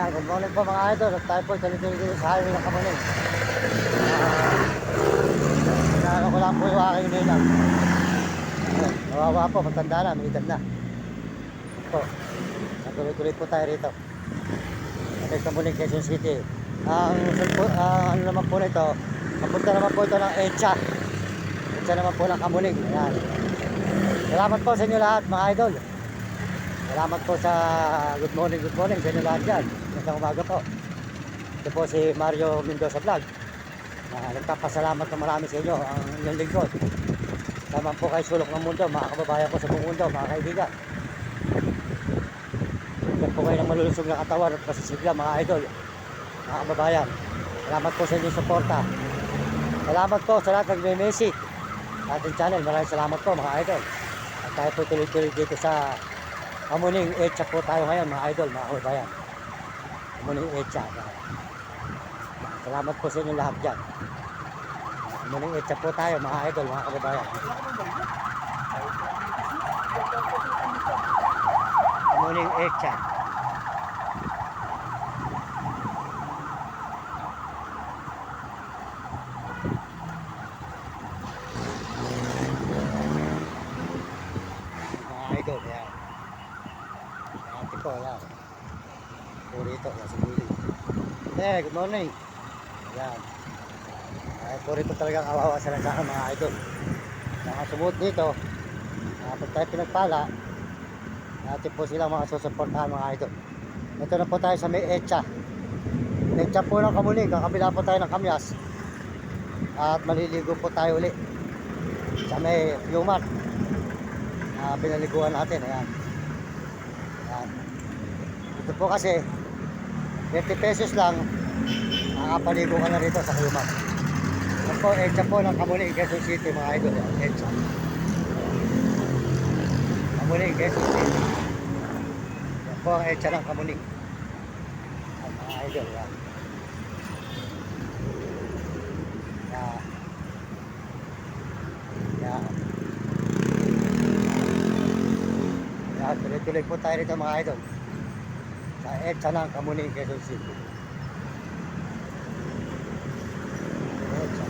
Good morning po mga idol. At tayo po tuloy-tuloy dito sa highway ng Kamuning. Inaano ko lang po yung aking ninang. Kawawa po, matanda na, may edad na. Po, tuloy-tuloy po tayo rito. At Kamuning, Quezon City. Ano naman po nito, papunta naman po ito ng Echa. Echa naman po ng Kamuning. Ayan. Salamat po sa inyo lahat mga idol. Salamat po sa good morning sa inyo lahat dyan. Magandang umaga po. Ito po si Mario Mendoza Vlog. Nagpapasalamat na marami sa inyo ang inyong lingkod. Tama po kay sulok ng mundo, mga kababayan ko sa buong mundo, mga kaibigan. Huwag po kayo ng malulusog na katawan at pasisigla mga idol, mga kababayan. Salamat po sa inyong suporta. Salamat po sa lahat ng nag-message sa ating channel. Maraming salamat po mga idol. At tayo po tuloy-tuloy dito sa Kamuning Echa po tayo ngayon mga idol, mga kababayan. Kamuning Echa. Salamat po sa inyo lahat dyan. Kamuning Echa po tayo mga idol, mga kababayan. Kamuning Echa. Mga idol, yan. Ate po, yan. Purito, nasa gilid. Good morning. Ayan. Ay, purito talagang kawawa sa lansangan mga idol. Nakasubot dito. Pag tayo pinagpala, natin po silang mga susuportahan mga idol. Ito na po tayo sa may Echa. Echa po ng Kamuning. Kakabila po tayo ng Kamyas. At maliligo po tayo uli sa may Yumat. Pinaliguan natin. Ayan. Ayan. Ito po kasi 20 pesos lang, makapaligo ka na rito sa Yumat. Ito po, Echa po ng Kamuning, Quezon City mga idol. Echa. Kamuning, Quezon City. Ito po ang Echa ng Kamuning. Mga idol, yan. Yan. Yan. Yan, tuloy-tuloy po tayo rito mga idol. Sa Echa ng Kamuning, Quezon City. Echa.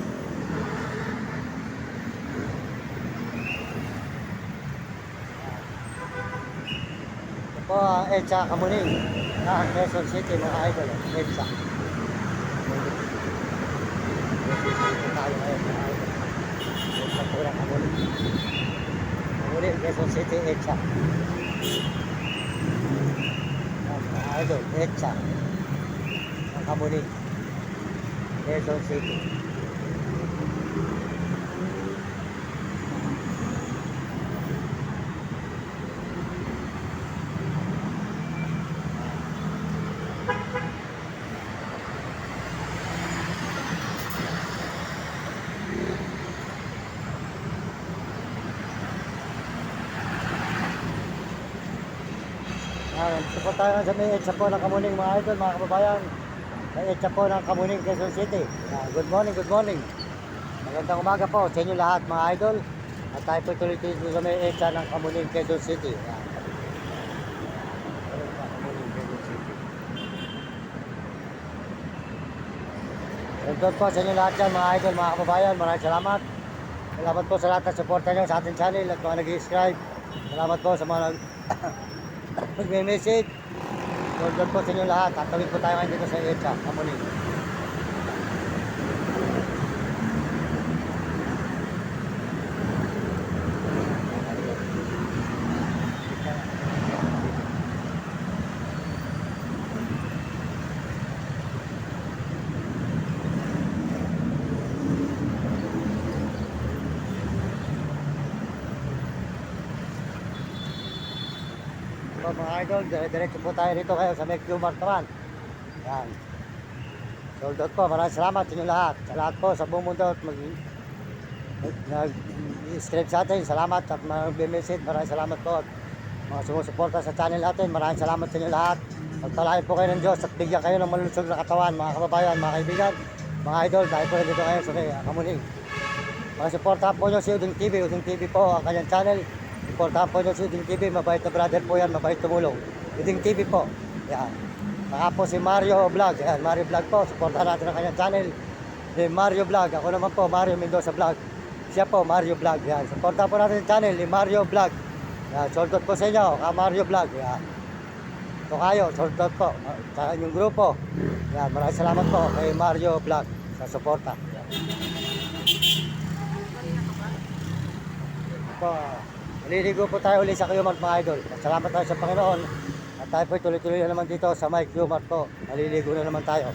Ito po ang Echa Kamuning ng Quezon City mga idol. Echa. Ito tayo ngayon mga idol. Echa po ng Kamuning. Kamuning, Quezon City, Echa. Mga idol, Echa ng Kamuning, Quezon City. Support tayo sa may Echa po ng Kamuning mga idol, mga kababayan. Sa Echa po ng Kamuning, Quezon City. Good morning, good morning. Magandang umaga po sa inyo lahat mga idol. At tayo po tuloy-tuloy sa may Echa ng Kamuning, Quezon City. Good po sa inyo lahat dyan mga idol, mga kababayan. Maraming salamat. Salamat po sa lahat ng suporta nyo sa ating channel at mga nag-subscribe. Salamat po sa mga mag-message. Good po sa inyo lahat. Tatawid po tayo ngayon dito sa Echa, Kamuning. So, mga idol, diretso po tayo rito kayo sa Mek Yumat naman. Yan. Sold out po. Maraming salamat sa inyo lahat. Sa lahat po sa buong mundo at nag-subscribe sa atin. Salamat at mag-message. Maraming salamat po at mga sumusuporta sa channel natin. Maraming salamat sa inyo lahat. Pagpalain po kayo ng Diyos at bigyan kayo ng malulusog na katawan, mga kababayan, mga kaibigan, mga idol. Dahil po dito kayo sa Kamuning. Mga suportahan po nyo si Uding TV. Uding TV po ang kanyang channel. Suportahan po nyo si Uding TV. Mabait na brother po yan. Mabait tumulong. Uding TV po. Yan. Saka po si Mario Vlog. Ayan, Mario Vlog po. Supportahan natin ang kanyang channel. Ni Mario Vlog. Ako naman po, Mario Mendoza Vlog. Siya po, Mario Vlog. Yan. Supportahan po natin ang channel ni Mario Vlog. Yan. Shout out po sa inyo. Mario Vlog. Yan. Ito kayo. Shout out po. Sa inyong grupo. Yan. Maraming salamat po kay Mario Vlog sa suporta. Yan. Po. Maliligo po tayo ulit sa Qmart mga idol. Salamat tayo sa Panginoon. At tayo po tuloy-tuloy na naman dito sa Mike Qmart po. Maliligo na naman tayo.